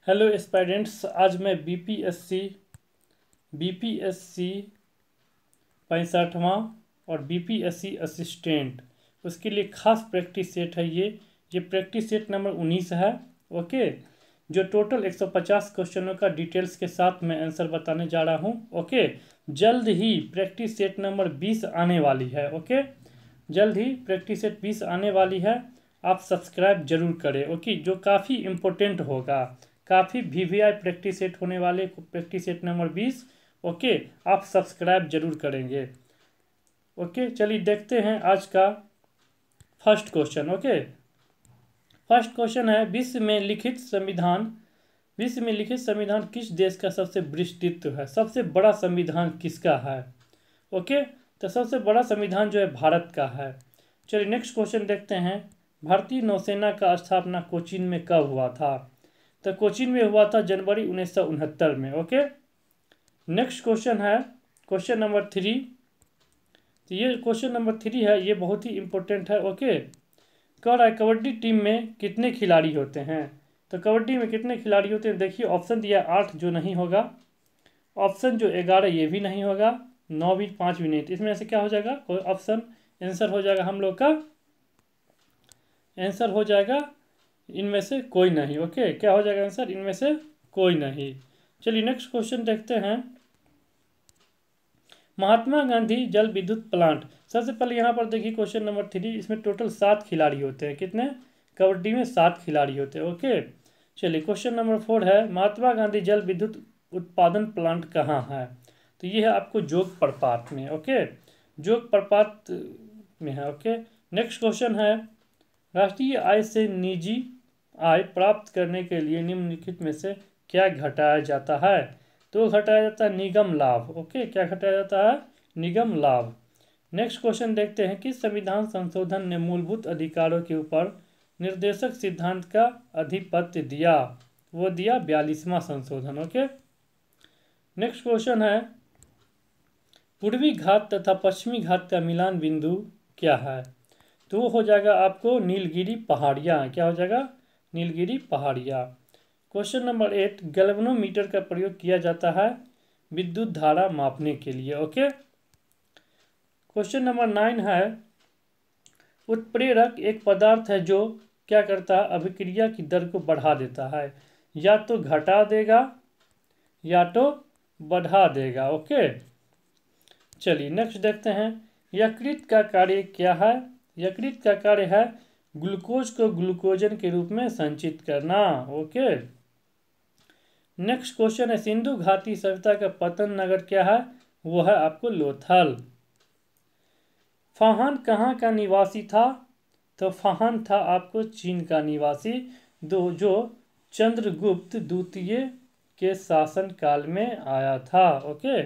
Hello aspirants, आज मैं BPSC 65वां और बीपीएससी असिस्टेंट उसके लिए खास प्रैक्टिस सेट है। ये प्रैक्टिस सेट नंबर 19 है। ओके, जो टोटल 150 क्वेश्चनों का डिटेल्स के साथ मैं आंसर बताने जा रहा हूँ। ओके, जल्द ही प्रैक्टिस सेट नंबर 20 आने वाली है। ओके, जल्द ही प्रैक्टिस सेट 20 आने वाली है। आप सब्सक्राइब जरूर करें। ओके, जो काफ़ी इम्पोर्टेंट होगा, काफ़ी वीवीआई प्रैक्टिस सेट होने वाले प्रैक्टिस सेट नंबर 20। ओके, आप सब्सक्राइब जरूर करेंगे। ओके, चलिए देखते हैं आज का first question. Okay, first question है, विश्व में लिखित संविधान किस देश का सबसे विस्तृत है? सबसे बड़ा संविधान किसका है? ओके, तो सबसे बड़ा संविधान जो है भारत का है। चलिए नेक्स्ट क्वेश्चन देखते हैं, भारतीय नौसेना का स्थापना कोचीन में कब हुआ था? तो कोचीन में हुआ था जनवरी 1969 में। ओके, नेक्स्ट क्वेश्चन है क्वेश्चन नंबर 3। तो ये क्वेश्चन नंबर 3 है, ये बहुत ही इंपॉर्टेंट है। ओके, कह रहा है कबड्डी टीम में कितने खिलाड़ी होते हैं? तो कबड्डी में कितने खिलाड़ी होते हैं? देखिए ऑप्शन दिया 8 जो नहीं होगा, ऑप्शन जो 11 ये भी नहीं होगा, 9 भी, 5 भी नहीं। तो इसमें से क्या हो जाएगा? कोई ऑप्शन आंसर हो जाएगा, हम लोग का आंसर हो जाएगा इनमें से कोई नहीं। ओके, क्या हो जाएगा आंसर? इनमें से कोई नहीं। चलिए नेक्स्ट क्वेश्चन देखते हैं, महात्मा गांधी जल विद्युत प्लांट। सबसे पहले यहाँ पर देखिए क्वेश्चन नंबर 3, इसमें टोटल 7 खिलाड़ी होते हैं। कितने? कबड्डी में 7 खिलाड़ी होते हैं। ओके, चलिए क्वेश्चन नंबर 4 है, महात्मा गांधी जल विद्युत उत्पादन प्लांट कहाँ है? तो ये है आपको जोग प्रपात में। ओके, जोग प्रपात में है। ओके, नेक्स्ट क्वेश्चन है, राष्ट्रीय आय से निजी आय प्राप्त करने के लिए निम्नलिखित में से क्या घटाया जाता है? तो घटाया जाता है निगम लाभ। ओके, क्या घटाया जाता है? निगम लाभ। नेक्स्ट क्वेश्चन देखते हैं, किस संविधान संशोधन ने मूलभूत अधिकारों के ऊपर निर्देशक सिद्धांत का आधिपत्य दिया? वो दिया 42वां संशोधन। ओके, नेक्स्ट क्वेश्चन है, पूर्वी घाट तथा पश्चिमी घाट का मिलान बिंदु क्या है? तो वो हो जाएगा आपको नीलगिरी पहाड़ियाँ। क्या हो जाएगा? नीलगिरी पहाड़ियाँ। क्वेश्चन नंबर 8, गैल्वेनोमीटर का प्रयोग किया जाता है विद्युत धारा मापने के लिए। ओके, क्वेश्चन नंबर 9 है, उत्प्रेरक एक पदार्थ है जो क्या करता है? अभिक्रिया की दर को बढ़ा देता है, या तो घटा देगा या तो बढ़ा देगा। ओके, चलिए नेक्स्ट देखते हैं, यकृत का कार्य क्या है? यकृत का कार्य है ग्लूकोज को ग्लूकोजन के रूप में संचित करना। ओके, नेक्स्ट क्वेश्चन है, सिंधु घाटी सभ्यता का पतन नगर क्या है? वो है आपको लोथल। फाहन कहाँ का निवासी था? तो फाहन था आपको चीन का निवासी, जो चंद्रगुप्त द्वितीय के शासन काल में आया था। ओके,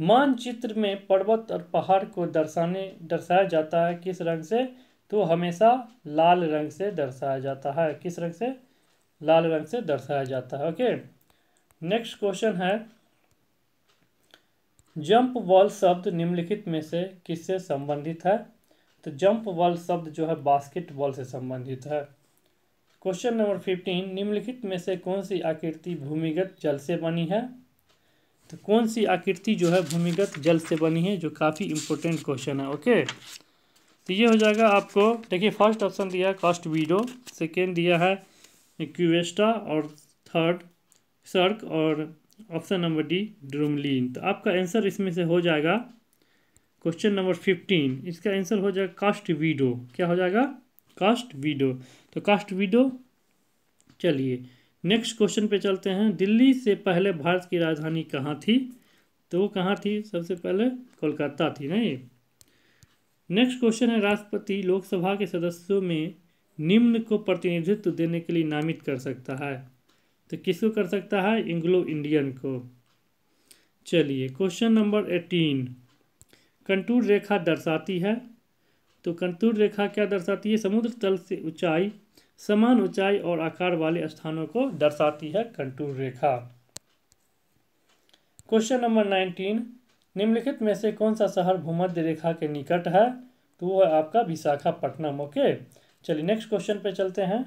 मानचित्र में पर्वत और पहाड़ को दर्शाया जाता है किस रंग से? तो हमेशा लाल रंग से दर्शाया जाता है। किस रंग से? लाल रंग से दर्शाया जाता है। ओके, नेक्स्ट क्वेश्चन है, जंप बॉल शब्द निम्नलिखित में से किससे संबंधित है? तो जंप बॉल शब्द जो है बास्केटबॉल से संबंधित है। क्वेश्चन नंबर 15, निम्नलिखित में से कौन सी आकृति भूमिगत जल से बनी है? तो कौन सी आकृति जो है भूमिगत जल से बनी है? जो काफ़ी इंपॉर्टेंट क्वेश्चन है। ओके, तो ये हो जाएगा आपको, देखिए फर्स्ट ऑप्शन दिया है कास्टवीडो, सेकेंड दिया है क्यूवेस्टा, और थर्ड सर्क, और ऑप्शन नंबर डी ड्रूमलिन। तो आपका आंसर इसमें से हो जाएगा क्वेश्चन नंबर 15, इसका आंसर हो जाएगा कास्टवीडो। क्या हो जाएगा? कास्टवीडो। तो कास्टवीडो। चलिए नेक्स्ट क्वेश्चन पे चलते हैं, दिल्ली से पहले भारत की राजधानी कहाँ थी? तो वो कहाँ थी? सबसे पहले कोलकाता थी, नहीं? नेक्स्ट क्वेश्चन है, राष्ट्रपति लोकसभा के सदस्यों में निम्न को प्रतिनिधित्व देने के लिए नामित कर सकता है? तो किसको कर सकता है? एंग्लो इंडियन को। चलिए क्वेश्चन नंबर 18, कंटूर रेखा दर्शाती है? तो कंटूर रेखा क्या दर्शाती है? समुद्र तल से ऊंचाई, समान ऊंचाई और आकार वाले स्थानों को दर्शाती है कंटूर रेखा। क्वेश्चन नंबर 19, निम्नलिखित में से कौन सा शहर भूमध्य रेखा के निकट है? तो वो है आपका विशाखापट्टनम। ओके, चलिए नेक्स्ट क्वेश्चन पे चलते हैं,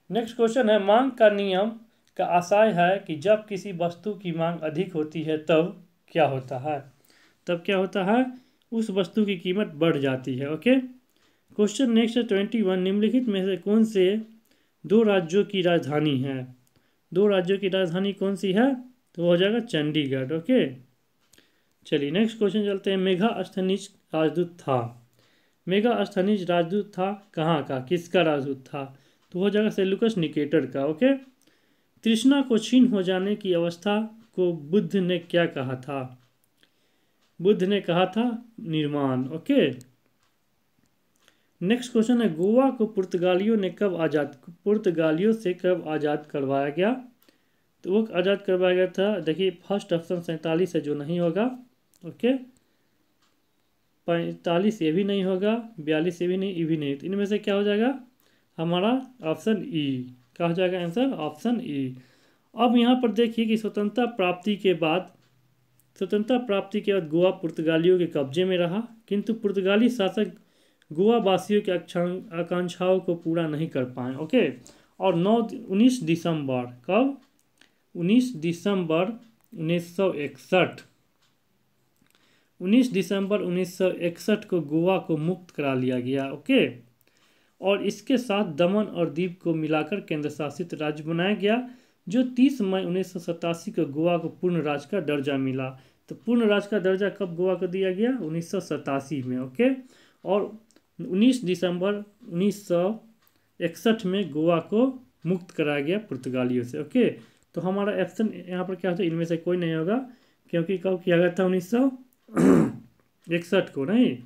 नेक्स्ट क्वेश्चन है, मांग का नियम का आशय है कि जब किसी वस्तु की मांग अधिक होती है तब क्या होता है? तब क्या होता है? उस वस्तु की कीमत बढ़ जाती है। ओके। क्वेश्चन नेक्स्ट है 21, निम्नलिखित में से कौन से दो राज्यों की राजधानी है? दो राज्यों की राजधानी कौन सी है? तो वो हो जाएगा चंडीगढ़। ओके। चलिए नेक्स्ट क्वेश्चन चलते हैं, मेगास्थनीज राजदूत था। मेगास्थनीज राजदूत था कहाँ का, किसका राजदूत था? तो हो जाएगा सेल्यूकस निकेटर का। ओके। तृष्णा को क्षीण हो जाने की अवस्था को बुद्ध ने क्या कहा था? बुद्ध ने कहा था निर्माण। ओके। नेक्स्ट क्वेश्चन है, गोवा को पुर्तगालियों से कब आज़ाद करवाया गया? तो वो आज़ाद करवाया गया था, देखिए फर्स्ट ऑप्शन 47 है जो नहीं होगा। ओके। 45 ये भी नहीं होगा, 42 ये भी नहीं, ये भी नहीं। तो इनमें से क्या हो जाएगा हमारा? Option E. क्या हो जाएगा आंसर? Option E. अब यहाँ पर देखिए कि स्वतंत्रता प्राप्ति के बाद गोवा पुर्तगालियों के कब्जे में रहा, किंतु पुर्तगाली शासक गोवा वासियों की आकांक्षाओं को पूरा नहीं कर पाए। ओके। और 19 दिसंबर कब? 19 दिसंबर 1961 19 दिसंबर 1961 को गोवा को मुक्त करा लिया गया। ओके। और इसके साथ दमन और दीव को मिलाकर केंद्र शासित राज्य बनाया गया, जो 30 मई 1987 को गोवा को पूर्ण राज्य का दर्जा मिला। तो पूर्ण राज्य का दर्जा कब गोवा को दिया गया? 1987 में। ओके। और 19 दिसंबर 1961 में गोवा को मुक्त कराया गया पुर्तगालियों से। ओके। तो हमारा ऑप्शन यहाँ पर क्या होता है? इनमें से कोई नहीं होगा, क्योंकि कब किया गया था? 1961 को, नहीं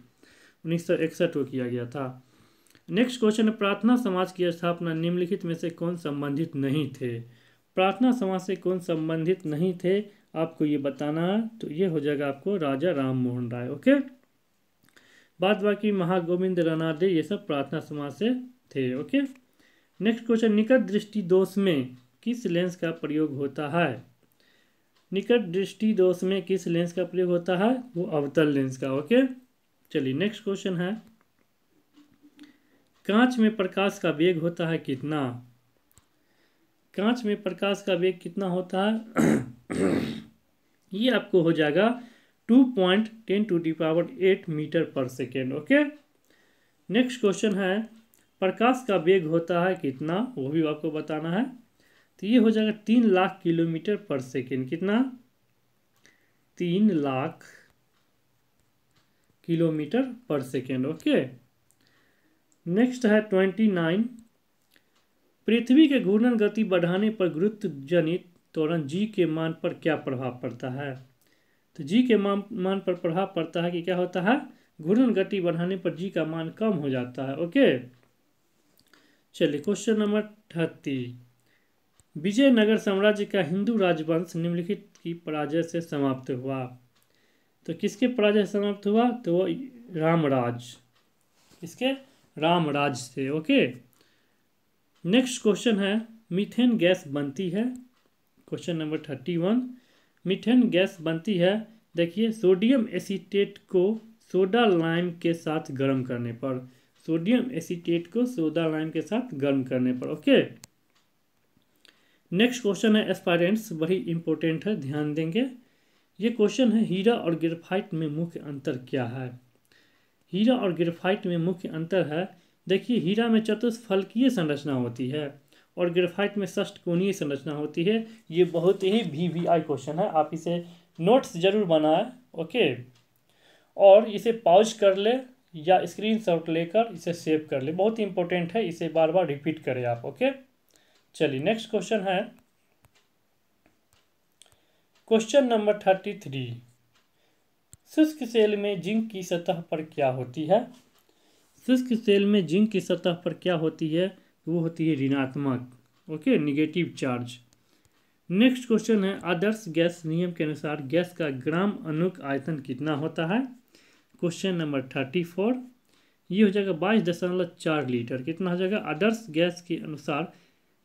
1961 को किया गया था। नेक्स्ट क्वेश्चन है, प्रार्थना समाज की स्थापना निम्नलिखित में से कौन संबंधित नहीं थे? प्रार्थना समाज से कौन संबंधित नहीं थे आपको ये बताना है। तो ये हो जाएगा आपको राजा राम मोहन राय। ओके। बाद बाकी महागोविंद रनाडे ये सब प्रार्थना समाज से थे। ओके। नेक्स्ट क्वेश्चन, निकट दृष्टि दोष में किस लेंस का प्रयोग होता है? निकट दृष्टि दोष में किस लेंस का प्रयोग होता है? वो अवतल लेंस का। ओके। चलिए नेक्स्ट क्वेश्चन है, कांच में प्रकाश का वेग होता है कितना? कांच में प्रकाश का वेग कितना होता है? ये आपको हो जाएगा 2.10⁸ मीटर पर सेकेंड। ओके। नेक्स्ट क्वेश्चन है, प्रकाश का वेग होता है कितना? वो भी आपको बताना है। तो ये हो जाएगा 3 लाख किलोमीटर पर सेकेंड। कितना? 3 लाख किलोमीटर पर सेकेंड। ओके। नेक्स्ट है 29, पृथ्वी के घूर्णन गति बढ़ाने पर गुरुत्व जनित त्वरण जी के मान पर क्या प्रभाव पड़ता है? तो जी के मान पर प्रभाव पड़ता है कि क्या होता है? घूर्णन गति बढ़ाने पर जी का मान कम हो जाता है। ओके। चलिए क्वेश्चन नंबर 30, विजयनगर साम्राज्य का हिंदू राजवंश निम्नलिखित की पराजय से समाप्त हुआ। तो किसके पराजय से समाप्त हुआ? तो वो रामराज। किसके? रामराज से। ओके। नेक्स्ट क्वेश्चन है, मीथेन गैस बनती है। क्वेश्चन नंबर 31, मीथेन गैस बनती है, देखिए सोडियम एसीटेट को सोडा लाइम के साथ गर्म करने पर। सोडियम एसीटेट को सोडा लाइम के साथ गर्म करने पर। ओके। नेक्स्ट क्वेश्चन है एस्पायरेंट्स, बड़ी इंपॉर्टेंट है, ध्यान देंगे। ये क्वेश्चन है, हीरा और ग्रेफाइट में मुख्य अंतर क्या है? हीरा और ग्रेफाइट में मुख्य अंतर है, देखिए हीरा में चतुष्फलकीय संरचना होती है और ग्रेफाइट में षटकोणीय संरचना होती है। ये बहुत ही VVI क्वेश्चन है, आप इसे नोट्स जरूर बनाएं। ओके। और इसे पॉज कर ले या स्क्रीनशॉट लेकर इसे सेव कर ले, बहुत इंपॉर्टेंट है, इसे बार बार रिपीट करें आप। ओके। चलिए नेक्स्ट क्वेश्चन है, क्वेश्चन नंबर 33, शुष्क सेल में जिंक की सतह पर क्या होती है? शुष्क सेल में जिंक की सतह पर क्या होती है? वो होती है ऋणात्मक। Okay, negative charge. Next question है, आदर्श गैस नियम के अनुसार गैस का ग्राम अनुक आयतन कितना होता है? क्वेश्चन नंबर 34, ये हो जाएगा 22.4 लीटर। कितना हो जाएगा? आदर्श गैस के अनुसार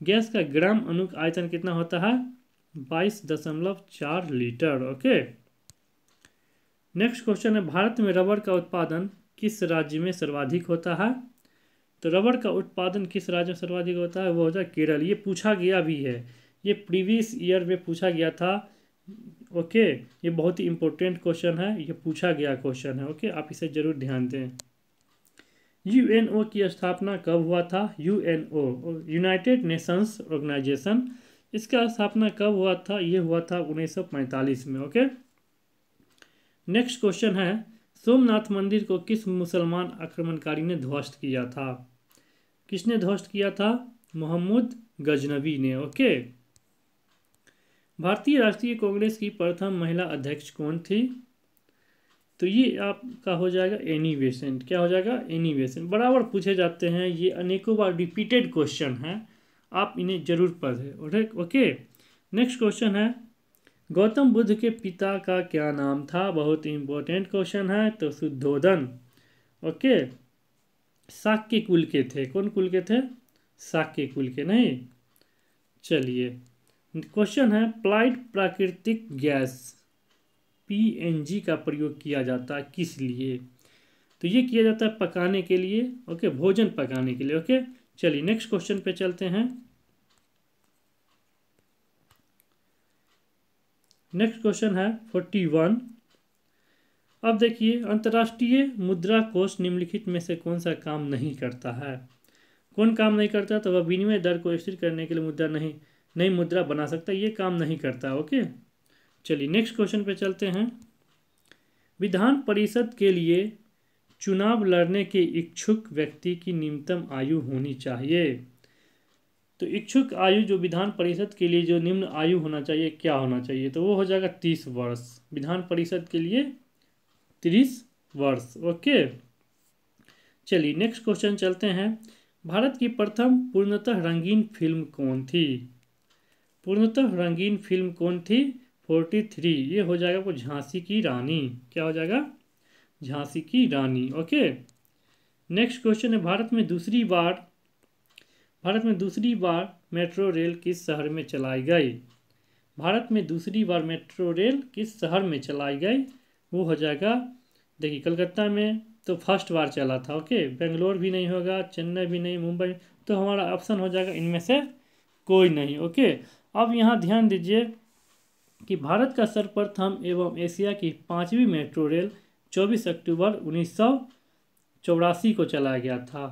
गैस का ग्राम अनुक आयतन कितना होता है? 22.4 लीटर। ओके। नेक्स्ट क्वेश्चन है, भारत में रबर का उत्पादन किस राज्य में सर्वाधिक होता है? तो रबड़ का उत्पादन किस राज्य में सर्वाधिक होता है? वो होता है केरल। ये पूछा गया भी है, ये प्रीवियस ईयर में पूछा गया था। ओके, ये बहुत ही इंपॉर्टेंट क्वेश्चन है, ये पूछा गया क्वेश्चन है। ओके, आप इसे जरूर ध्यान दें। यूएनओ की स्थापना कब हुआ था? यूएनओ, यूनाइटेड नेशंस ऑर्गेनाइजेशन, इसका स्थापना कब हुआ था? ये हुआ था 1945 में। ओके, नेक्स्ट क्वेश्चन है, सोमनाथ मंदिर को किस मुसलमान आक्रमणकारी ने ध्वस्त किया था? किसने ध्वस्त किया था? मोहम्मद गजनवी ने। ओके, भारतीय राष्ट्रीय कांग्रेस की प्रथम महिला अध्यक्ष कौन थी? तो ये आपका हो जाएगा एनी बेसेंट। क्या हो जाएगा? Annie Besant. बराबर पूछे जाते हैं, ये अनेकों बार रिपीटेड क्वेश्चन है, आप इन्हें जरूर पढ़ें। ओके, नेक्स्ट क्वेश्चन है, गौतम बुद्ध के पिता का क्या नाम था? बहुत इंपॉर्टेंट क्वेश्चन है। तो शुद्धोधन। ओके, शाक्य कुल के थे। कौन कुल के थे? शाक्य कुल के। नहीं, चलिए क्वेश्चन है, प्लाइड प्राकृतिक गैस पीएनजी का प्रयोग किया जाता है किस लिए? तो ये किया जाता है पकाने के लिए। ओके, भोजन पकाने के लिए। ओके, चलिए नेक्स्ट क्वेश्चन पे चलते हैं। नेक्स्ट क्वेश्चन है 41। अब देखिए, अंतर्राष्ट्रीय मुद्रा कोष निम्नलिखित में से कौन सा काम नहीं करता है? कौन काम नहीं करता? तो वह विनिमय दर को स्थिर करने के लिए मुद्रा नई मुद्रा बना सकता है, ये काम नहीं करता। ओके, चलिए नेक्स्ट क्वेश्चन पे चलते हैं। विधान परिषद के लिए चुनाव लड़ने के इच्छुक व्यक्ति की न्यूनतम आयु होनी चाहिए। तो इच्छुक आयु जो विधान परिषद के लिए जो निम्न आयु होना चाहिए, क्या होना चाहिए? तो वो हो जाएगा 30 वर्ष। विधान परिषद के लिए 30 वर्ष। ओके, चलिए नेक्स्ट क्वेश्चन चलते हैं। भारत की प्रथम पूर्णतः रंगीन फिल्म कौन थी? पूर्णतः रंगीन फिल्म कौन थी? 43। ये हो जाएगा वो झांसी की रानी। क्या हो जाएगा? झांसी की रानी। ओके, नेक्स्ट क्वेश्चन है, भारत में दूसरी बार मेट्रो रेल किस शहर में चलाई गई? भारत में दूसरी बार मेट्रो रेल किस शहर में चलाई गई? वो हो जाएगा, देखिए कलकत्ता में तो फर्स्ट बार चला था। ओके, बेंगलोर भी नहीं होगा, चेन्नई भी नहीं, मुंबई, तो हमारा ऑप्शन हो जाएगा इनमें से कोई नहीं। ओके, अब यहाँ ध्यान दीजिए कि भारत का सर्वप्रथम एवं एशिया की 5वीं मेट्रो रेल 24 अक्टूबर 1984 को चलाया गया था।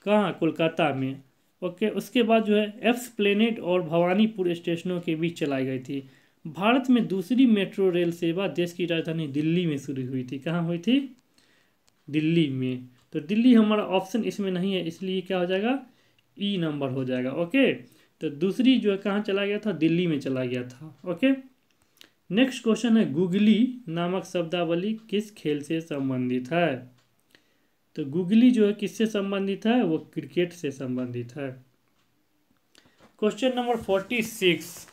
कहाँ? कोलकाता में। ओके, उसके बाद जो है एस्प्लेनेड और भवानीपुर स्टेशनों के बीच चलाई गई थी। भारत में दूसरी मेट्रो रेल सेवा देश की राजधानी दिल्ली में शुरू हुई थी। कहाँ हुई थी? दिल्ली में। तो दिल्ली हमारा ऑप्शन इसमें नहीं है, इसलिए क्या हो जाएगा? ई नंबर हो जाएगा। ओके, तो दूसरी जो है कहाँ चला गया था? दिल्ली में चला गया था। ओके, नेक्स्ट क्वेश्चन है, गुगली नामक शब्दावली किस खेल से संबंधित है? तो गुगली जो है किससे संबंधित है? वो क्रिकेट से संबंधित है। Question number 46।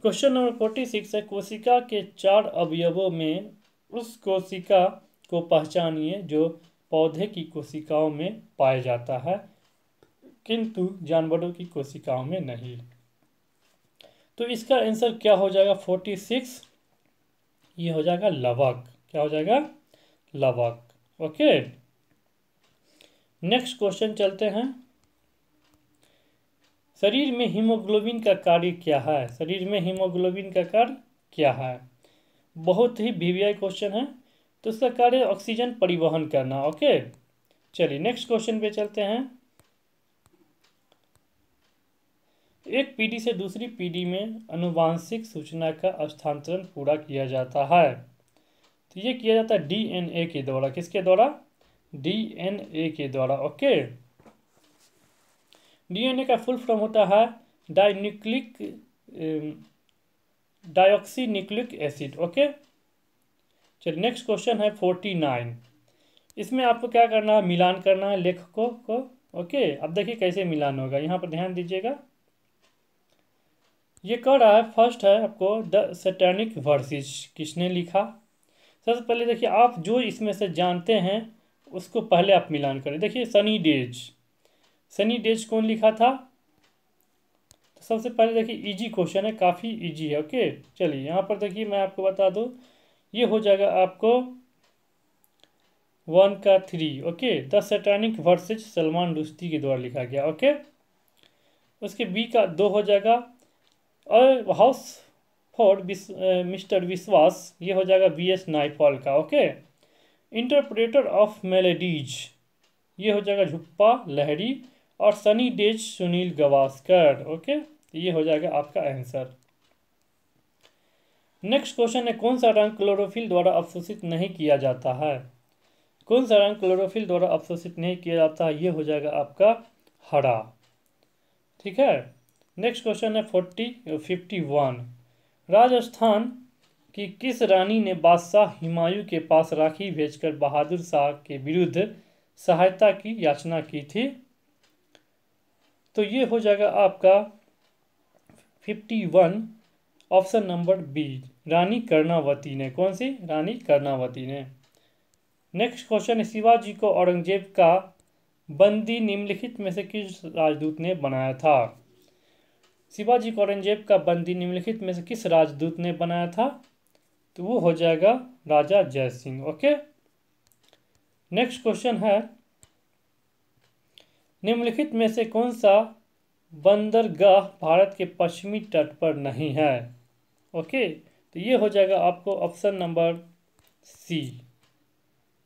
क्वेश्चन नंबर 46 है, कोशिका के 4 अवयवों में उस कोशिका को पहचानिए जो पौधे की कोशिकाओं में पाया जाता है किंतु जानवरों की कोशिकाओं में नहीं। तो इसका आंसर क्या हो जाएगा? 46, ये हो जाएगा लवक। क्या हो जाएगा? लवक। ओके, नेक्स्ट क्वेश्चन चलते हैं। शरीर में हीमोग्लोबिन का कार्य क्या है? शरीर में हीमोग्लोबिन का कार्य क्या है? बहुत ही वीवीआई क्वेश्चन है। तो इसका कार्य ऑक्सीजन परिवहन करना। ओके, चलिए नेक्स्ट क्वेश्चन पे चलते हैं। एक पीढ़ी से दूसरी पीढ़ी में आनुवांशिक सूचना का हस्तांतरण पूरा किया जाता है। तो ये किया जाता है डीएनए के द्वारा। किसके द्वारा? डीएनए के द्वारा। ओके, डीएनए का फुल फॉर्म होता है डाइऑक्सी न्यूक्लिक एसिड। ओके, चलिए नेक्स्ट क्वेश्चन है 49। इसमें आपको क्या करना है? मिलान करना है लेखकों को। ओके, अब देखिए कैसे मिलान होगा, यहाँ पर ध्यान दीजिएगा। ये कह रहा है, फर्स्ट है आपको द सैटेनिक वर्सेस, किसने लिखा? सबसे पहले देखिए, आप जो इसमें से जानते हैं उसको पहले आप मिलान करें। देखिए सनी डेज कौन लिखा था? तो सबसे पहले देखिए इजी क्वेश्चन है, काफ़ी इजी है। ओके, चलिए यहाँ पर देखिए मैं आपको बता दूँ, ये हो जाएगा आपको 1 का 3, okay. The satanic versus Salman Rushdie के द्वारा लिखा गया, ओके। उसके बी का 2 हो जाएगा। और हाउस फॉर मिस्टर विश्वास, ये हो जाएगा BS नाइपॉल का, ओके। इंटरप्रेटर ऑफ मेलेडीज, ये हो जाएगा झुप्पा लहरी। और सनी डेज सुनील गावस्कर, ओके। ये हो जाएगा आपका आंसर। नेक्स्ट क्वेश्चन है, कौन सा रंग क्लोरोफिल द्वारा अवशोषित नहीं किया जाता है? कौन सा रंग क्लोरोफिल द्वारा अवशोषित नहीं किया जाता है? ये हो जाएगा आपका हरा, ठीक है। नेक्स्ट क्वेश्चन है 51। राजस्थान की किस रानी ने बादशाह हुमायूं के पास राखी भेजकर बहादुर शाह के विरुद्ध सहायता की याचना की थी? तो ये हो जाएगा आपका 51, ऑप्शन नंबर बी, रानी कर्णावती ने। कौन सी? रानी कर्णावती ने। नेक्स्ट क्वेश्चन है, शिवाजी को औरंगजेब का बंदी निम्नलिखित में से किस राजदूत ने बनाया था? शिवाजी को औरंगजेब का बंदी निम्नलिखित में से किस राजदूत ने बनाया था? तो वो हो जाएगा राजा जय सिंह, ओके। नेक्स्ट क्वेश्चन है, निम्नलिखित में से कौन सा बंदरगाह भारत के पश्चिमी तट पर नहीं है? ओके, तो ये हो जाएगा आपको option number C,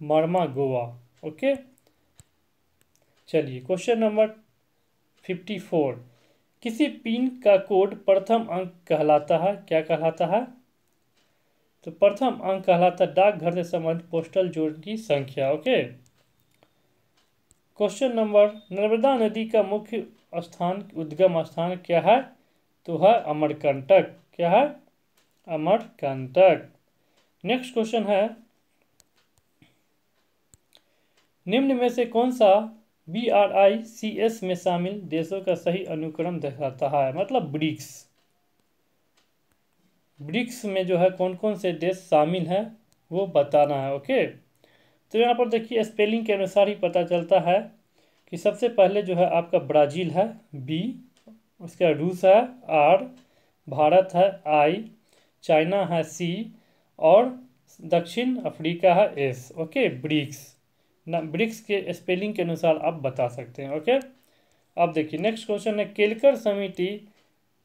Marmagao, okay. चलिए क्वेश्चन नंबर 54। किसी पिन का कोड प्रथम अंक कहलाता है? क्या कहलाता है? तो प्रथम अंक कहलाता है डाकघर से संबंधित पोस्टल जोड़ की संख्या, ओके। क्वेश्चन नंबर, नर्मदा नदी का मुख्य स्थान, उद्गम स्थान क्या है? तो है अमरकंटक। क्या है? अमरकंटक। नेक्स्ट क्वेश्चन है, निम्न में से कौन सा BRICS में शामिल देशों का सही अनुक्रम दिखाता है? मतलब ब्रिक्स। ब्रिक्स में जो है कौन कौन से देश शामिल हैं वो बताना है, ओके। तो यहाँ पर देखिए स्पेलिंग के अनुसार ही पता चलता है कि सबसे पहले जो है आपका ब्राज़ील है B, उसका रूस है R, भारत है I, चाइना है C और दक्षिण अफ्रीका है S, ओके। ब्रिक्स ना, ब्रिक्स के स्पेलिंग के अनुसार आप बता सकते हैं, ओके। अब देखिए नेक्स्ट क्वेश्चन है, केलकर समिति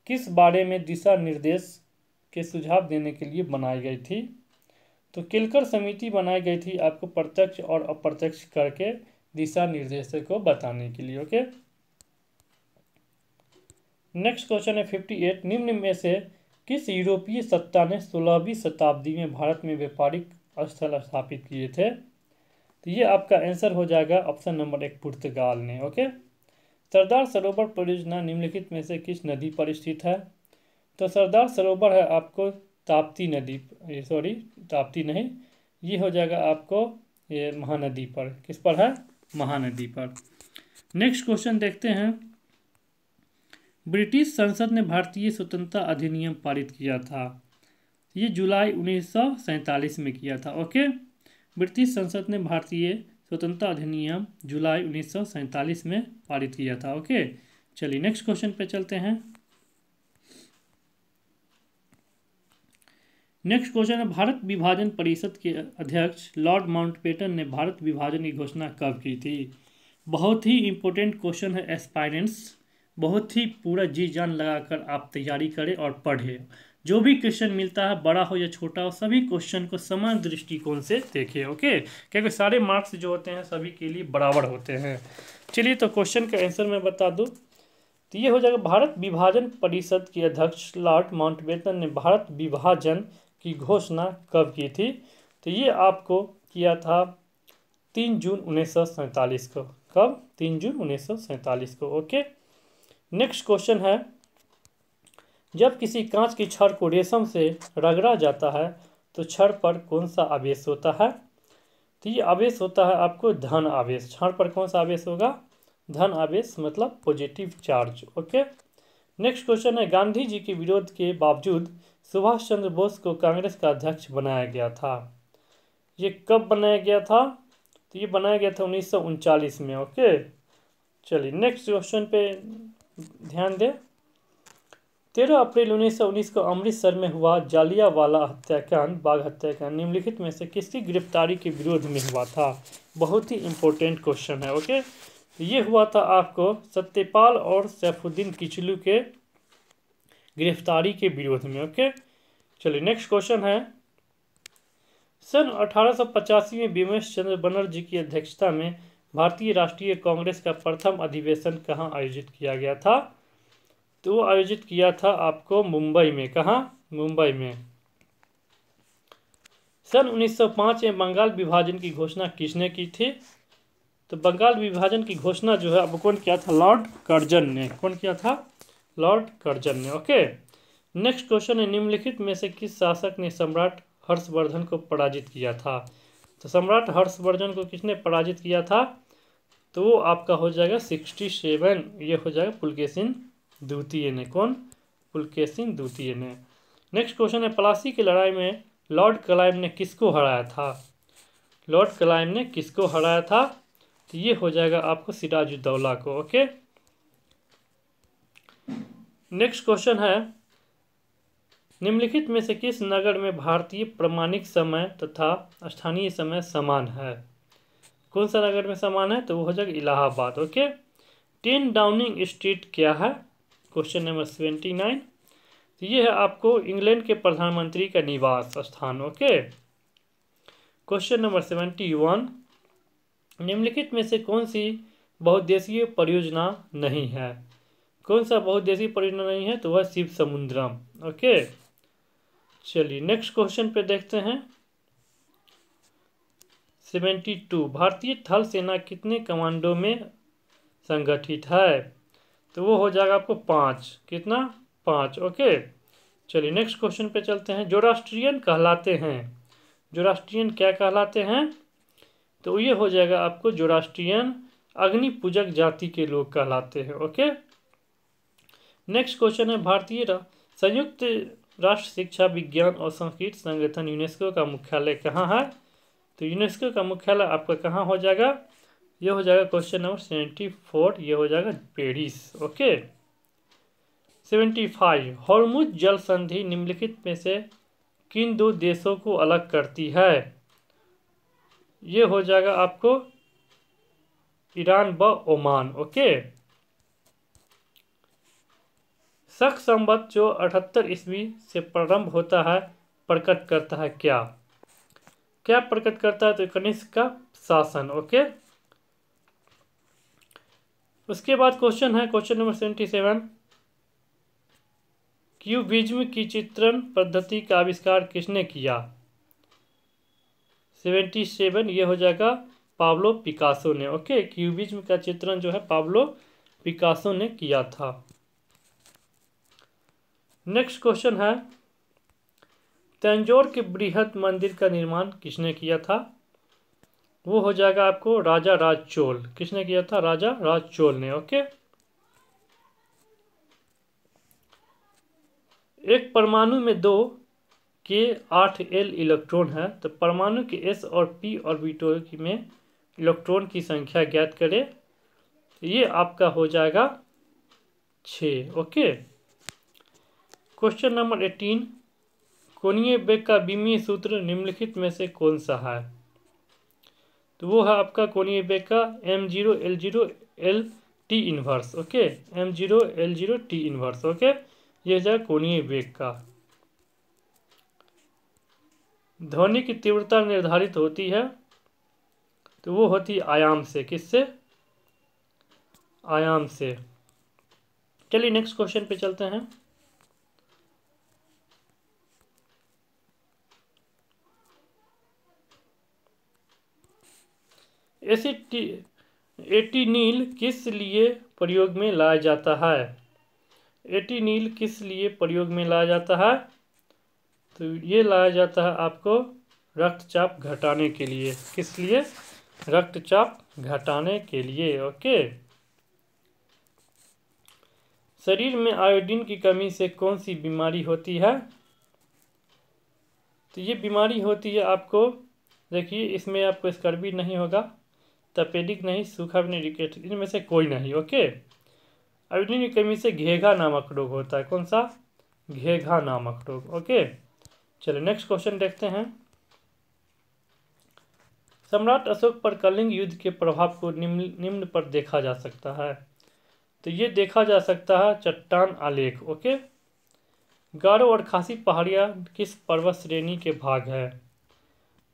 किस बारे में दिशा निर्देश के सुझाव देने के लिए बनाई गई थी? तो केलकर समिति बनाई गई थी आपको प्रत्यक्ष और अप्रत्यक्ष कर के दिशा निर्देश को बताने के लिए, ओके। नेक्स्ट क्वेश्चन है 58। निम्न में से किस यूरोपीय सत्ता ने 16वीं शताब्दी में भारत में व्यापारिक स्थल स्थापित किए थे? तो ये आपका आंसर हो जाएगा ऑप्शन नंबर 1, पुर्तगाल ने, ओके। सरदार सरोवर परियोजना निम्नलिखित में से किस नदी पर स्थित है? तो सरदार सरोवर है आपको ताप्ती नदी, सॉरी ताप्ती नहीं, ये हो जाएगा आपको ये महानदी पर। किस पर है? महानदी पर। नेक्स्ट क्वेश्चन देखते हैं, ब्रिटिश संसद ने भारतीय स्वतंत्रता अधिनियम पारित किया था? ये जुलाई 1947 में किया था, ओके। ब्रिटिश संसद ने भारतीय स्वतंत्रता अधिनियम जुलाई 1947 में पारित किया था, ओके। चलिए नेक्स्ट क्वेश्चन पे चलते हैं। नेक्स्ट क्वेश्चन है, भारत विभाजन परिषद के अध्यक्ष लॉर्ड माउंटबेटन ने भारत विभाजन की घोषणा कब की थी? बहुत ही इंपॉर्टेंट क्वेश्चन है एस्पायरेंट्स, बहुत ही पूरा जी जान लगाकर आप तैयारी करें और पढ़ें। जो भी क्वेश्चन मिलता है बड़ा हो या छोटा हो, सभी क्वेश्चन को समान दृष्टिकोण से देखें, ओके। क्योंकि सारे मार्क्स जो होते हैं सभी के लिए बराबर होते हैं। चलिए तो क्वेश्चन का आंसर मैं बता दूं, तो ये हो जाएगा, भारत विभाजन परिषद के अध्यक्ष लॉर्ड माउंटबेटन ने भारत विभाजन की घोषणा कब की थी? तो ये आपको किया था 3 जून 1947 को। कब? 3 जून 1947 को, ओके। नेक्स्ट क्वेश्चन है, जब किसी कांच की छड़ को रेशम से रगड़ा जाता है तो छड़ पर कौन सा आवेश होता है? तो ये आवेश होता है आपको धन आवेश। छड़ पर कौन सा आवेश होगा? धन आवेश, मतलब positive charge, okay. Next question है, गांधी जी के विरोध के बावजूद सुभाष चंद्र बोस को कांग्रेस का अध्यक्ष बनाया गया था? ये कब बनाया गया था? तो ये बनाया गया था 1939 में, ओके। चलिए नेक्स्ट क्वेश्चन पे ध्यान दें। 13 अप्रैल 1919 को अमृतसर में हुआ जालियांवाला हत्याकांड, बाग हत्याकांड निम्नलिखित में से किसकी गिरफ्तारी के विरोध में हुआ था? बहुत ही इंपॉर्टेंट क्वेश्चन है। ओके, ये हुआ था आपको सत्यपाल और सैफुद्दीन किचलू के गिरफ्तारी के विरोध में। ओके, चलिए नेक्स्ट क्वेश्चन है, सन 1885 में बिमलेश चंद्र बनर्जी की अध्यक्षता में भारतीय राष्ट्रीय कांग्रेस का प्रथम अधिवेशन कहाँ आयोजित किया गया था? तो वो आयोजित किया था आपको मुंबई में। कहाँ? मुंबई में। सन 1905 में बंगाल विभाजन की घोषणा किसने की थी? तो बंगाल विभाजन की घोषणा जो है अब कौन किया था? लॉर्ड कर्जन ने। कौन किया था? लॉर्ड कर्जन ने। ओके, नेक्स्ट क्वेश्चन है, निम्नलिखित में से किस शासक ने सम्राट हर्षवर्धन को पराजित किया था? तो सम्राट हर्षवर्धन को किसने पराजित किया था? तो वो आपका हो जाएगा 67, ये हो जाएगा पुलकेशिन द्वितीय ने। कौन? पुलकेशिन द्वितीय ने। नेक्स्ट क्वेश्चन है, प्लासी की लड़ाई में लॉर्ड क्लाइव ने किसको हराया था? लॉर्ड क्लाइव ने किसको हराया था? तो ये हो जाएगा आपको सिराजुद्दौला को। ओके, नेक्स्ट क्वेश्चन है, निम्नलिखित में से किस नगर में भारतीय प्रमाणिक समय तथा स्थानीय समय समान है? कौन सा नगर में समान है? तो वो हो जाएगा इलाहाबाद। ओके, 10 डाउनिंग स्ट्रीट क्या है? Question number 79। तो ये है आपको इंग्लैंड के प्रधानमंत्री का निवास स्थान। ओके, क्वेश्चन नंबर 71, निम्नलिखित में से कौन सी बहुउद्देशीय परियोजना नहीं है? कौन सा बहुउद्देशीय परियोजना नहीं है? तो वह शिव समुद्रम। ओके, चलिए नेक्स्ट क्वेश्चन पे देखते हैं, 72, भारतीय थल सेना कितने कमांडो में संगठित है? तो वो हो जाएगा आपको 5। कितना? 5। ओके, चलिए नेक्स्ट क्वेश्चन पे चलते हैं, जोरास्ट्रियन कहलाते हैं, जोरास्ट्रियन क्या कहलाते हैं? तो ये हो जाएगा आपको जोरास्ट्रियन अग्नि पूजक जाति के लोग कहलाते हैं। ओके, नेक्स्ट क्वेश्चन है, भारतीय संयुक्त राष्ट्र शिक्षा विज्ञान और संस्कृति संगठन यूनेस्को का मुख्यालय कहाँ है? तो यूनेस्को का मुख्यालय आपका कहाँ हो जाएगा? ये हो जाएगा क्वेश्चन नंबर 74, ये हो जाएगा पेरिस। ओके, 75, हॉर्मुज जल संधि निम्नलिखित में से किन दो देशों को अलग करती है? ये हो जाएगा आपको ईरान व ओमान। ओके, शक संवत जो 78 ईस्वी से प्रारंभ होता है प्रकट करता है क्या? क्या प्रकट करता है? तो कनिष्क का शासन। ओके, उसके बाद क्वेश्चन है, क्वेश्चन नंबर 77, क्यूबिज्म की चित्रण पद्धति का आविष्कार किसने किया? 77, ये हो जाएगा पाब्लो पिकासो ने। ओके, क्यूबिज्म का चित्रण जो है पाब्लो पिकासो ने किया था। नेक्स्ट क्वेश्चन है, तंजौर के बृहद मंदिर का निर्माण किसने किया था? वो हो जाएगा आपको राजा राज चोल। किसने किया था? राजा राज चोल ने। ओके, एक परमाणु में 2 के 8l इलेक्ट्रॉन है, तो परमाणु के s और p ऑर्बिटल में इलेक्ट्रॉन की संख्या ज्ञात करें। ये आपका हो जाएगा 6। ओके, क्वेश्चन नंबर 18, कोणीय वेग का विमीय सूत्र निम्नलिखित में से कौन सा है? तो वो है आपका कोणीय वेग का m0 l0 l t inverse. Okay, m0 l0 t inverse. Okay, ये है कोणीय वेग का। ध्वनि की तीव्रता निर्धारित होती है, तो वो होती है आयाम से। किससे? आयाम से। चलिए नेक्स्ट क्वेश्चन पे चलते हैं, एटीनील किस लिए प्रयोग में लाया जाता है? एटीनील किस लिए प्रयोग में लाया जाता है? तो ये लाया जाता है आपको रक्तचाप घटाने के लिए। किस लिए? रक्तचाप घटाने के लिए। ओके, शरीर में आयोडीन की कमी से कौन सी बीमारी होती है? तो ये बीमारी होती है आपको, देखिए इसमें आपको स्कर्वी नहीं होगा, तपेदिक नहीं, सूखा भी नहीं, रिकेट, इनमें से कोई नहीं। ओके, आयोडीन की कमी से घेघा नामक रोग होता है। कौन सा? घेघा नामक रोग। ओके, चलिए नेक्स्ट क्वेश्चन देखते हैं। सम्राट अशोक पर कलिंग युद्ध के प्रभाव को निम्न पर देखा जा सकता है। तो ये देखा जा सकता है चट्टान आलेख। ओके, गारो और खासी पहाड़ियाँ किस पर्वत श्रेणी के भाग है?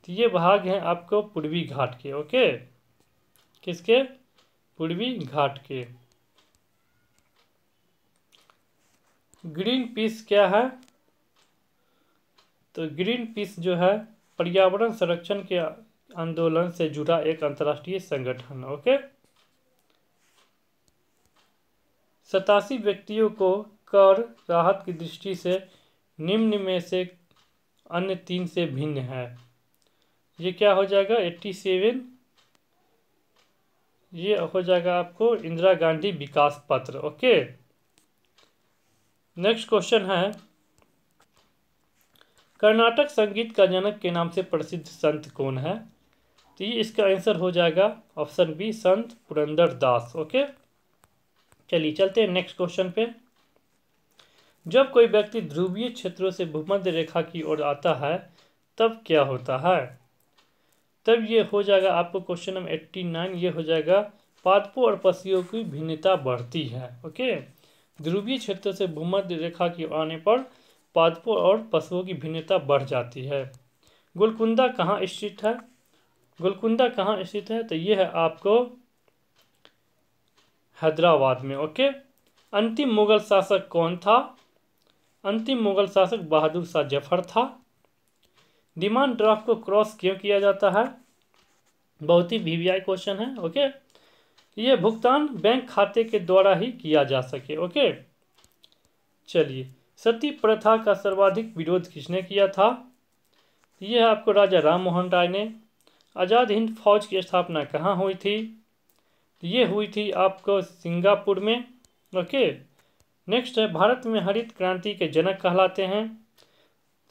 तो ये भाग हैं आपको पूर्वी घाट के। ओके, किसके? पूर्वी घाट के। ग्रीन पीस क्या है? तो ग्रीन पीस जो है पर्यावरण संरक्षण के आंदोलन से जुड़ा एक अंतर्राष्ट्रीय संगठन। ओके, 87 व्यक्तियों को कर राहत की दृष्टि से निम्न में से अन्य 3 से भिन्न है। ये क्या हो जाएगा? 87। ये हो जाएगा आपको इंदिरा गांधी विकास पत्र। ओके, नेक्स्ट क्वेश्चन है, कर्नाटक संगीत का जनक के नाम से प्रसिद्ध संत कौन है? तो ये इसका आंसर हो जाएगा ऑप्शन बी, संत पुरंदर दास। ओके, चलिए चलते हैं नेक्स्ट क्वेश्चन पे। जब कोई व्यक्ति ध्रुवीय क्षेत्रों से भूमध्य रेखा की ओर आता है तब क्या होता है? तब ये हो जाएगा आपको क्वेश्चन नंबर 89, ये हो जाएगा पादपों और पशुओं की भिन्नता बढ़ती है। ओके, ध्रुवीय क्षेत्र से भूमध्य रेखा की ओर आने पर पादपों और पशुओं की भिन्नता बढ़ जाती है। गोलकुंडा कहाँ स्थित है? गोलकुंडा कहाँ स्थित है? तो ये है आपको हैदराबाद में। ओके, अंतिम मुगल शासक कौन था? अंतिम मुगल शासक बहादुर शाह जफर था। डिमांड ड्राफ्ट को क्रॉस क्यों किया जाता है? बहुत ही वीवीआई क्वेश्चन है। ओके, ये भुगतान बैंक खाते के द्वारा ही किया जा सके। ओके, चलिए, सती प्रथा का सर्वाधिक विरोध किसने किया था? यह है आपको राजा राम मोहन राय ने। आज़ाद हिंद फौज की स्थापना कहाँ हुई थी? ये हुई थी आपको सिंगापुर में। ओके, नेक्स्ट है, भारत में हरित क्रांति के जनक कहलाते हैं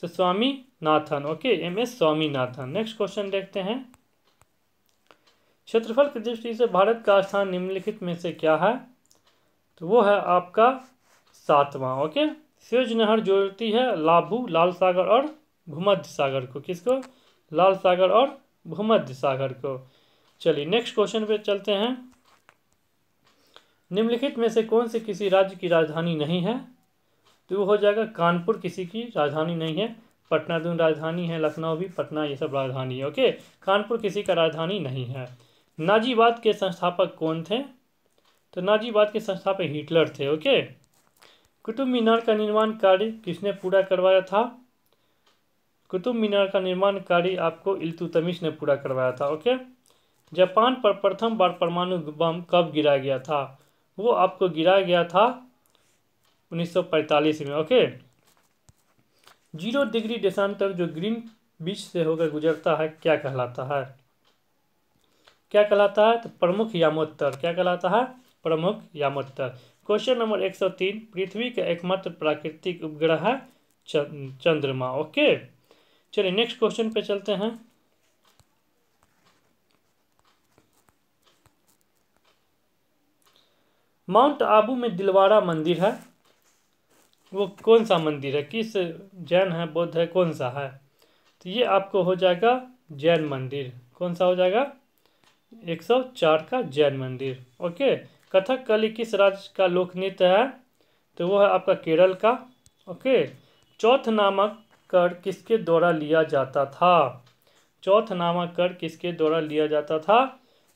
तो Swaminathan. Okay, MS Swaminathan. Next question देखते हैं। क्षेत्रफल की दृष्टि से भारत का स्थान निम्नलिखित में से क्या है? तो वो है आपका 7वां। ओके, स्वेज नहर जोड़ती है लाभू, लाल सागर और भूमध्य सागर को। किसको? लाल सागर और भूमध्य सागर को। चलिए नेक्स्ट क्वेश्चन पे चलते हैं। निम्नलिखित में से कौन सी किसी राज्य की राजधानी नहीं है? तो वो हो जाएगा कानपुर किसी की राजधानी नहीं है। पटना दून राजधानी है, लखनऊ भी, पटना ये सब राजधानी है। ओके, कानपुर किसी का राजधानी नहीं है। नाजीवाद के संस्थापक कौन थे? तो नाजीवाद के संस्थापक हिटलर थे। ओके, कुतुब मीनार का निर्माण कार्य किसने पूरा करवाया था? कुतुब मीनार का निर्माण कार्य आपको इल्तुतमिश ने पूरा करवाया था। ओके, जापान पर प्रथम बार परमाणु बम कब गिराया गया था? वो आपको गिराया गया था 1945 में। ओके, 0 डिग्री देशांतर जो ग्रीन बीच से होकर गुजरता है क्या कहलाता है? क्या कहलाता है? तो प्रमुख यामोत्तर। क्या कहलाता है? प्रमुख यामोत्तर। क्वेश्चन नंबर 103, पृथ्वी का एकमात्र प्राकृतिक उपग्रह है चंद्रमा। ओके, चलिए नेक्स्ट क्वेश्चन पे चलते हैं। माउंट आबू में दिलवाड़ा मंदिर है, वो कौन सा मंदिर है? किस जैन है, बौद्ध है, कौन सा है? तो ये आपको हो जाएगा जैन मंदिर। कौन सा हो जाएगा? 104 का जैन मंदिर। ओके, कथकली किस राज्य का लोक नृत्य है? तो वो है आपका केरल का। ओके, चौथ नामक कर किसके द्वारा लिया जाता था? चौथ नामक कर किसके द्वारा लिया जाता था?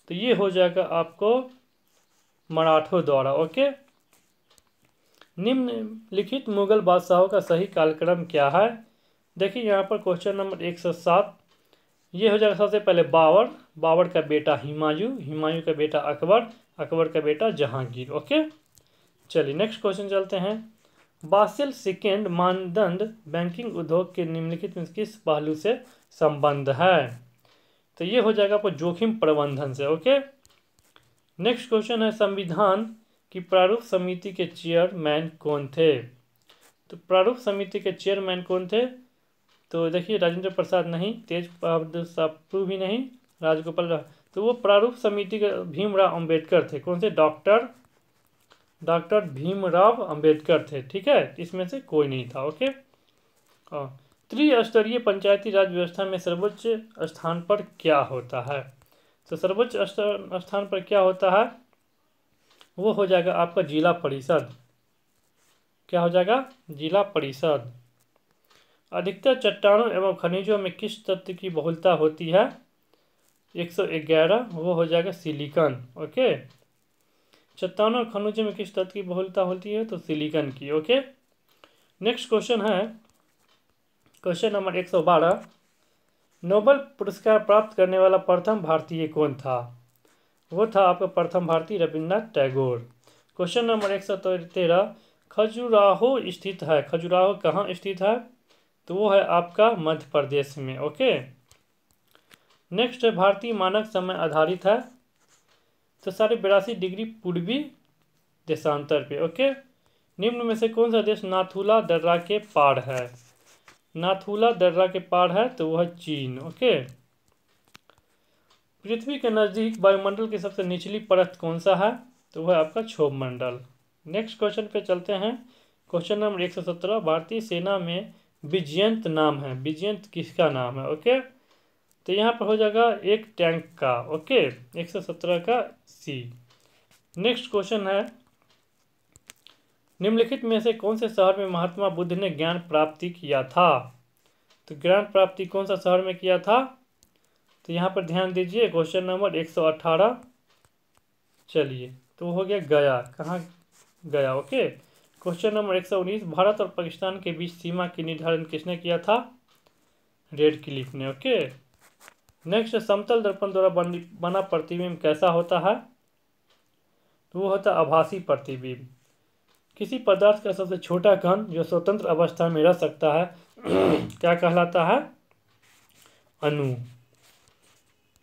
तो ये हो जाएगा आपको मराठों द्वारा। ओके, निम्नलिखित मुगल बादशाहों का सही कालक्रम क्या है? देखिए यहाँ पर क्वेश्चन नंबर 107, ये हो जाएगा सबसे पहले बाबर, बाबर का बेटा हुमायूं, हुमायूं का बेटा अकबर, अकबर का बेटा जहांगीर। ओके, चलिए नेक्स्ट क्वेश्चन चलते हैं। बासेल सेकेंड मानदंड बैंकिंग उद्योग के निम्नलिखित में किस पहलू से संबंध है? तो ये हो जाएगा आपको जोखिम प्रबंधन से। ओके, नेक्स्ट क्वेश्चन है, संविधान की प्रारूप समिति के चेयरमैन कौन थे? तो प्रारूप समिति के चेयरमैन कौन थे? तो देखिए राजेंद्र प्रसाद नहीं, तेज बहादुर साहू भी नहीं, राजगोपाल। तो वो प्रारूप समिति के भीमराव अंबेडकर थे। कौन से? डॉक्टर डॉक्टर भीमराव अंबेडकर थे। ठीक है, इसमें से कोई नहीं था। ओके। त्रिस्तरीय पंचायती राज व्यवस्था में सर्वोच्च स्थान पर क्या होता है? तो सर्वोच्च स्थान पर क्या होता है? वो हो जाएगा आपका जिला परिषद। क्या हो जाएगा? जिला परिषद। अधिकतर चट्टानों एवं खनिजों में किस तत्व की बहुलता होती है? 111, वो हो जाएगा सिलिकॉन। ओके। चट्टानों और खनिजों में किस तत्व की बहुलता होती है? तो सिलिकॉन की। ओके। नेक्स्ट क्वेश्चन है क्वेश्चन नंबर 112। नोबेल पुरस्कार प्राप्त करने वाला प्रथम भारतीय कौन था? वो था आपका प्रथम भारतीय रविन्द्रनाथ टैगोर। Question number 113। खजुराहो स्थित है। खजुराहो कहाँ स्थित है? तो वो है आपका मध्य प्रदेश में। ओके। नेक्स्ट है भारतीय मानक समय आधारित है तो 82.5 डिग्री पूर्वी देशांतर पे। ओके। निम्न में से कौन सा देश नाथुला दर्रा के पार है? नाथुला दर्रा के पार है तो वह चीन। ओके। पृथ्वी के नजदीक वायुमंडल की सबसे निचली परत कौन सा है? तो वह आपका क्षोभ मंडल। नेक्स्ट क्वेश्चन पे चलते हैं। Question number 117। भारतीय सेना में विजयंत नाम है। विजयंत किसका नाम है? ओके। तो यहाँ पर हो जाएगा एक टैंक का। ओके। 117 का सी। नेक्स्ट क्वेश्चन है निम्नलिखित में से कौन से शहर में महात्मा बुद्ध ने ज्ञान प्राप्ति किया था? तो ज्ञान प्राप्ति कौन सा शहर में किया था? तो यहाँ पर ध्यान दीजिए क्वेश्चन नंबर 118। चलिए, तो हो गया गया। कहाँ? गया। ओके। Question number 119। भारत और पाकिस्तान के बीच सीमा की निर्धारण किसने किया था? रेड क्लिफ ने। ओके। नेक्स्ट, समतल दर्पण द्वारा बना प्रतिबिंब कैसा होता है? तो वो होता है आभासी प्रतिबिंब। किसी पदार्थ का सबसे छोटा कण जो स्वतंत्र अवस्था में रह सकता है क्या कहलाता है? अणु।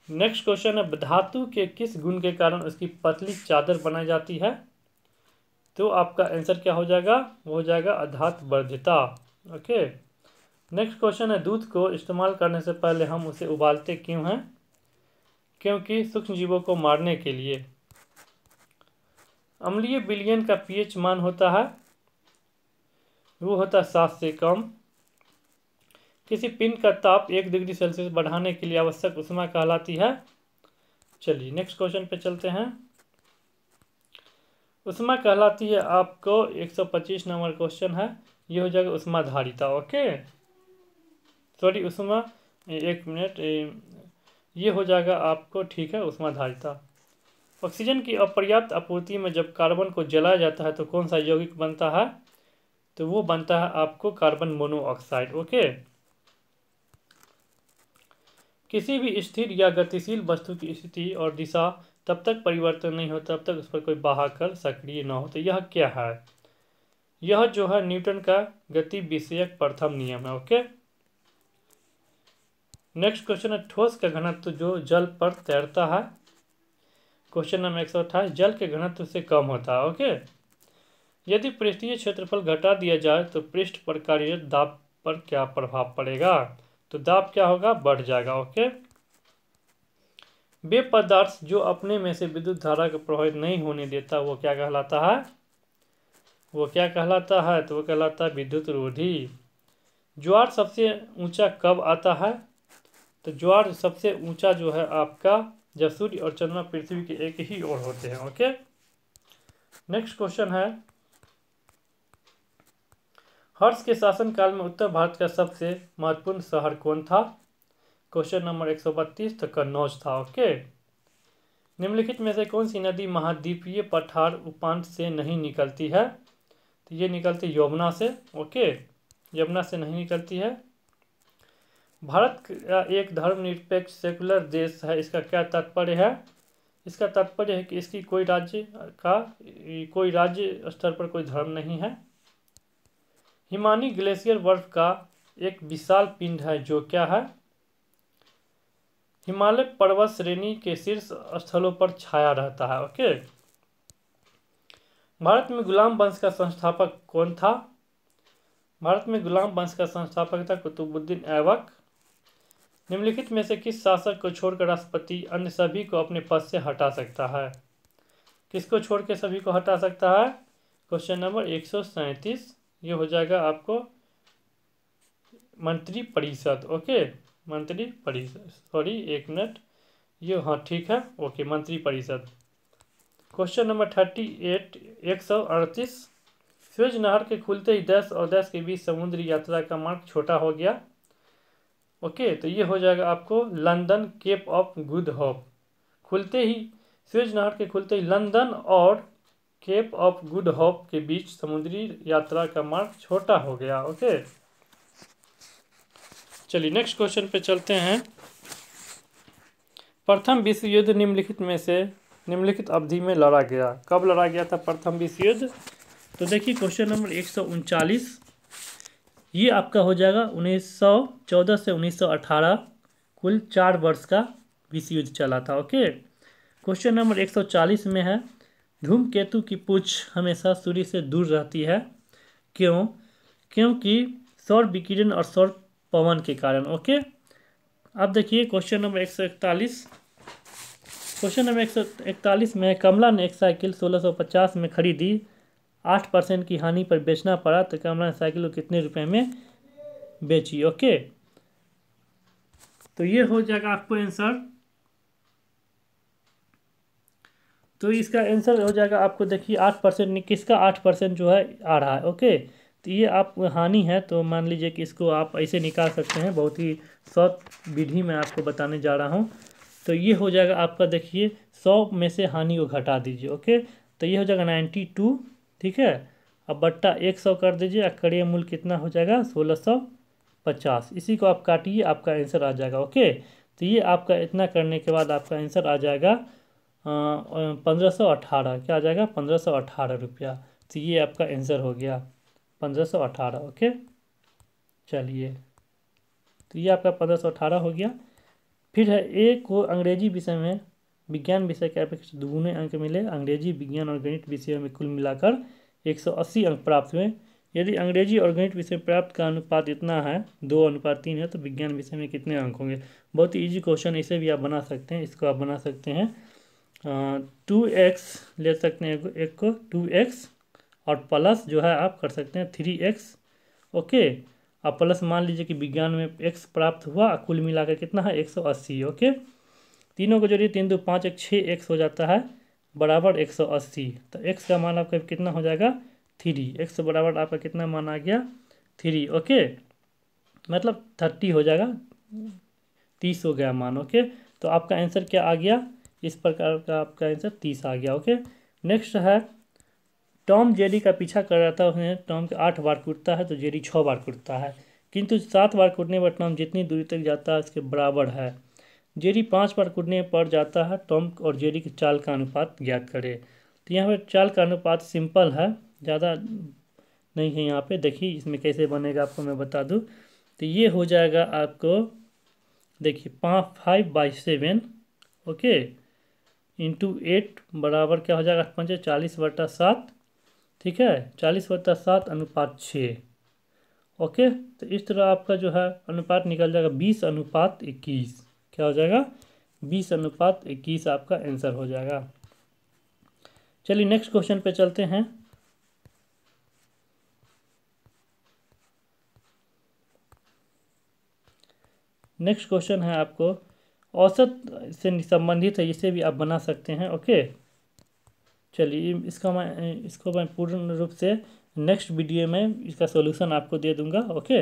नेक्स्ट क्वेश्चन है धातु के किस गुण के कारण उसकी पतली चादर बनाई जाती है? तो आपका आंसर क्या हो जाएगा? वो हो जाएगा अधात वर्धिता। ओके। नेक्स्ट क्वेश्चन है दूध को इस्तेमाल करने से पहले हम उसे उबालते क्यों हैं? क्योंकि सूक्ष्म जीवों को मारने के लिए। अम्लीय विलयन का पीएच मान होता है? वो होता है 7 से कम। किसी पिंड का ताप 1 डिग्री सेल्सियस बढ़ाने के लिए आवश्यक ऊष्मा कहलाती है? चलिए नेक्स्ट क्वेश्चन पे चलते हैं। ऊष्मा कहलाती है आपको 125 नंबर क्वेश्चन है। ये हो जाएगा ऊष्माधारिता। ओके। सॉरी ऊष्मा, एक मिनट, ये हो जाएगा आपको, ठीक है, ऊष्माधारिता। ऑक्सीजन की अपर्याप्त आपूर्ति में जब कार्बन को जलाया जाता है तो कौन सा यौगिक बनता है? तो वो बनता है आपको कार्बन मोनोऑक्साइड। ओके। किसी भी स्थिर या गतिशील वस्तु की स्थिति और दिशा तब तक परिवर्तन नहीं होता तब तक उस पर कोई वाहक सक्रिय न हो। तो यह क्या है? यह जो है न्यूटन का गति विषयक प्रथम नियम है। ओके। नेक्स्ट क्वेश्चन है ठोस का घनत्व जो जल पर तैरता है। Question number 128। जल के घनत्व से कम होता है। ओके। यदि पृष्ठीय क्षेत्रफल घटा दिया जाए तो पृष्ठ पर कार्यरत दाब पर क्या प्रभाव पड़ेगा? तो दाब क्या होगा? बढ़ जाएगा। ओके। वे पदार्थ जो अपने में से विद्युत धारा को प्रभावित नहीं होने देता वो क्या कहलाता है? वो क्या कहलाता है? तो वो कहलाता है विद्युत रोधी। ज्वार सबसे ऊंचा कब आता है? तो ज्वार सबसे ऊंचा जो है आपका जब सूर्य और चंद्रमा पृथ्वी के एक ही ओर होते हैं। ओके। नेक्स्ट क्वेश्चन है हर्ष के शासनकाल में उत्तर भारत का सबसे महत्वपूर्ण शहर कौन था? Question number 132। तो कन्नौज था। ओके। निम्नलिखित में से कौन सी नदी महाद्वीपीय पठार उपांत से नहीं निकलती है? तो ये निकलती यमुना से। ओके। यमुना से नहीं निकलती है। भारत का एक धर्मनिरपेक्ष सेकुलर देश है, इसका क्या तात्पर्य है? इसका तात्पर्य है कि इसकी कोई राज्य स्तर पर कोई धर्म नहीं है। हिमानी ग्लेशियर बर्फ का एक विशाल पिंड है जो क्या है? हिमालय पर्वत श्रेणी के शीर्ष स्थलों पर छाया रहता है। ओके। भारत में गुलाम वंश का संस्थापक कौन था? भारत में गुलाम वंश का संस्थापक था कुतुबुद्दीन ऐबक। निम्नलिखित में से किस शासक को छोड़कर राष्ट्रपति अन्य सभी को अपने पद से हटा सकता है? किसको छोड़ के सभी को हटा सकता है? क्वेश्चन नंबर 137 ये हो जाएगा आपको मंत्रिपरिषद। ओके, मंत्रिपरिषद, सॉरी एक मिनट, ये हाँ ठीक है, ओके मंत्रिपरिषद। क्वेश्चन नंबर 38 138 स्वेज नहर के खुलते ही 10 और 10 के बीच समुद्री यात्रा का मार्ग छोटा हो गया। ओके, तो ये हो जाएगा आपको London Cape of Good Hope. खुलते ही स्वेज नहर के खुलते ही लंदन और केप ऑफ गुड होप के बीच समुद्री यात्रा का मार्ग छोटा हो गया। ओके, चलिए नेक्स्ट क्वेश्चन पे चलते हैं। प्रथम विश्व युद्ध निम्नलिखित में से निम्नलिखित अवधि में लड़ा गया। कब लड़ा गया था प्रथम विश्व युद्ध? तो देखिए क्वेश्चन नंबर 139 ये आपका हो जाएगा 1914 से 1918, कुल 4 वर्ष का विश्व युद्ध चला था। ओके, क्वेश्चन नंबर 140 में है धूमकेतु की पूंछ हमेशा सूर्य से दूर रहती है, क्यों? क्योंकि सौर विकिरण और सौर पवन के कारण। ओके, अब देखिए क्वेश्चन नंबर 141। क्वेश्चन नंबर 141 में कमला ने एक साइकिल 1650 में खरीदी, 8% की हानि पर बेचना पड़ा, तो कमला ने साइकिल को कितने रुपए में बेची? ओके, तो ये हो जाएगा आपको आंसर। तो इसका आंसर हो जाएगा आपको, देखिए 8% किसका 8% जो है आ रहा है। ओके, तो ये आप हानि है, तो मान लीजिए कि इसको आप ऐसे निकाल सकते हैं, बहुत ही शॉर्ट विधि में आपको बताने जा रहा हूँ। तो ये हो जाएगा आपका, देखिए 100 में से हानि को घटा दीजिए। ओके, तो ये हो जाएगा 92, ठीक है। अब बट्टा 100 कर दीजिए, अक्षरीय मूल्य कितना हो जाएगा 1650। इसी को आप काटिए, आपका आंसर आ जाएगा। ओके, तो ये आपका इतना करने के बाद आपका आंसर आ जाएगा 1518। क्या आ जाएगा 1518 रुपया। तो ये आपका आंसर हो गया 1518। ओके, चलिए, तो ये आपका 1518 हो गया। फिर है ए को अंग्रेजी विषय में विज्ञान विषय के अपेक्षा दुगुने अंक मिले, अंग्रेजी विज्ञान और गणित विषयों में कुल मिलाकर 180 अंक प्राप्त हुए। यदि अंग्रेजी और गणित विषय प्राप्त का अनुपात इतना है 2:3 है, तो विज्ञान विषय में कितने अंक होंगे? बहुत ही ईजी क्वेश्चन, इसे भी आप बना सकते हैं। इसको आप बना सकते हैं 2x ले सकते हैं, एक को 2x और प्लस जो है आप कर सकते हैं 3x। ओके, अब प्लस मान लीजिए कि विज्ञान में x प्राप्त हुआ, कुल मिलाकर कितना है 180। ओके, तीनों को जोड़िए, 3 2 5 1 6x हो जाता है बराबर 180। तो x का मान आपका कितना हो जाएगा 3, x बराबर आपका कितना मान आ गया 3। ओके, मतलब 30 हो जाएगा, 30 हो गया मान। ओके, तो आपका आंसर क्या आ गया, इस प्रकार का आपका आंसर 30 आ गया। ओके, नेक्स्ट है टॉम जेरी का पीछा कर रहा था, उसने टॉम के 8 बार कूदता है, तो जेरी 6 बार कूदता है, किंतु 7 बार कूदने पर टॉम जितनी दूरी तक जाता है उसके बराबर है। जेरी 5 बार कूदने पर जाता है, टॉम और जेरी की चाल का अनुपात ज्ञात करे। तो यहाँ पर चाल का अनुपात सिंपल है, ज़्यादा नहीं है। यहाँ पे देखिए इसमें कैसे बनेगा आपको मैं बता दूँ। तो ये हो जाएगा आपको, देखिए 5/7 ओके इंटू 8 बराबर क्या हो जाएगा 5 40/7, ठीक है, 40/7 अनुपात 6। ओके, तो इस तरह आपका जो है अनुपात निकल जाएगा 20:21। क्या हो जाएगा 20:21 आपका आंसर हो जाएगा। चलिए नेक्स्ट क्वेश्चन पे चलते हैं। नेक्स्ट क्वेश्चन है आपको औसत से संबंधित है, इसे भी आप बना सकते हैं। ओके, चलिए इसको मैं पूर्ण रूप से नेक्स्ट वीडियो में इसका सॉल्यूशन आपको दे दूंगा। ओके,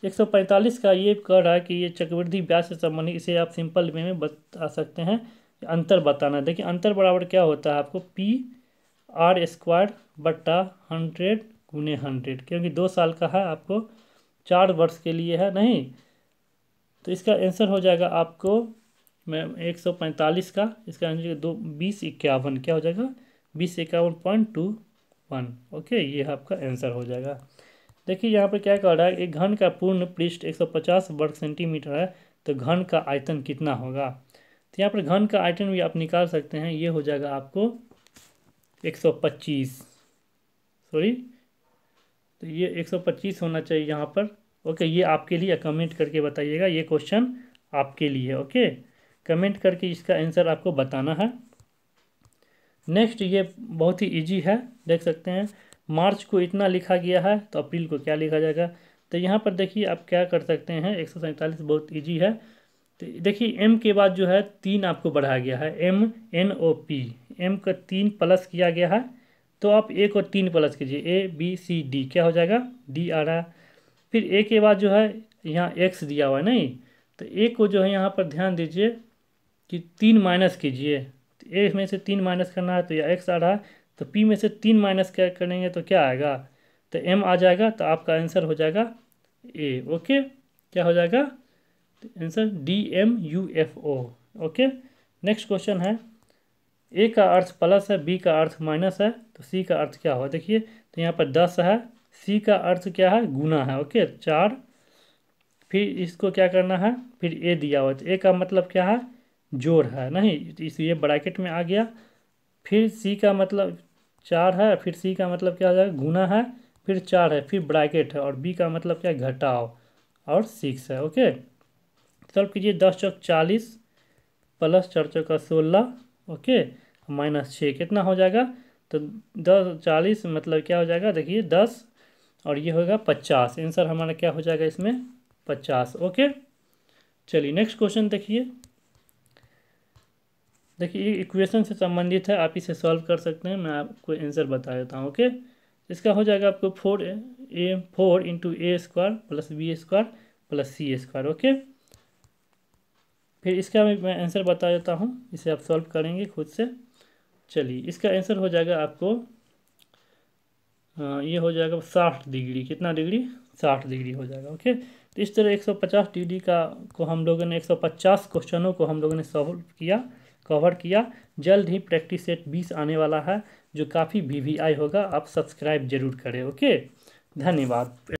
145 का ये कह रहा है कि ये चक्रवृद्धि ब्याज से संबंधित, इसे आप सिंपल वे में बता सकते हैं, अंतर बताना। देखिए अंतर बराबर क्या होता है आपको PR² बट्टा 100 गुने 100, क्योंकि 2 साल का है, आपको 4 वर्ष के लिए है नहीं। तो इसका आंसर हो जाएगा आपको मैं 145 का, इसका आंसर 2051 क्या हो जाएगा 2051.21। ओके, ये आपका आंसर हो जाएगा। देखिए यहाँ पर क्या कह रहा है, एक घन का पूर्ण पृष्ठ 150 वर्ग सेंटीमीटर है, तो घन का आयतन कितना होगा? तो यहाँ पर घन का आयतन भी आप निकाल सकते हैं, ये हो जाएगा आपको 125, सॉरी, तो ये 125 होना चाहिए यहाँ पर। ओके, ये आपके लिए कमेंट करके बताइएगा, ये क्वेश्चन आपके लिए। ओके, कमेंट करके इसका आंसर आपको बताना है। नेक्स्ट ये बहुत ही इजी है, देख सकते हैं। मार्च को इतना लिखा गया है तो अप्रैल को क्या लिखा जाएगा। तो यहाँ पर देखिए आप क्या कर सकते हैं, 147 बहुत इजी है। तो देखिए एम के बाद जो है 3 आपको बढ़ाया गया है, MNOP, एम का 3 प्लस किया गया है। तो आप ए को 3 प्लस कीजिए, ABCD क्या हो जाएगा, D आ रहा है। फिर ए के बाद जो है यहाँ एक्स दिया हुआ है नहीं, तो ए को जो है यहाँ पर ध्यान दीजिए कि 3 माइनस कीजिए। तो ए में से 3 माइनस करना है तो यह एक्स आ रहा है, तो पी में से 3 माइनस क्या करेंगे तो क्या आएगा, तो एम आ जाएगा। तो आपका आंसर हो जाएगा ए। ओके, क्या हो जाएगा answer, DMUFO। Okay, next question है, ए का अर्थ प्लस है, बी का अर्थ माइनस है, तो सी का अर्थ क्या होगा। देखिए तो यहाँ पर 10 है, सी का अर्थ क्या है, गुना है। ओके, 4। फिर इसको क्या करना है, फिर ए दिया हुआ है, तो ए का मतलब क्या है, जोड़ है नहीं, तो इसलिए ब्रैकेट में आ गया। फिर सी का मतलब 4 है, फिर सी का मतलब क्या हो जाएगा, गुना है, फिर 4 है, फिर ब्रैकेट है, और बी का मतलब क्या है, घटाव, और 6 है। ओके, सॉल्व कीजिए। 10 चौक 40 प्लस 4 चौका 16, ओके, -6 कितना हो जाएगा, तो 10 40 मतलब क्या हो जाएगा, देखिए 10 और ये होगा 50। आंसर हमारा क्या हो जाएगा इसमें, 50। ओके, चलिए नेक्स्ट क्वेश्चन देखिए। देखिए ये इक्वेशन से संबंधित है, आप इसे सॉल्व कर सकते हैं, मैं आपको आंसर बता देता हूँ। ओके, इसका हो जाएगा आपको 4 into A square plus B square plus C square. Okay, फिर इसका मैं आंसर बता देता हूँ, इसे आप सॉल्व करेंगे खुद से। चलिए इसका आंसर हो जाएगा आपको, ये हो जाएगा 60 डिग्री, कितना डिग्री, 60 डिग्री हो जाएगा। ओके, तो इस तरह 150 डिग्री का को हम लोगों ने 150 क्वेश्चनों को हम लोगों ने सॉल्व किया, कवर किया। जल्द ही प्रैक्टिस सेट 20 आने वाला है, जो काफ़ी VVI होगा, आप सब्सक्राइब जरूर करें। ओके, धन्यवाद।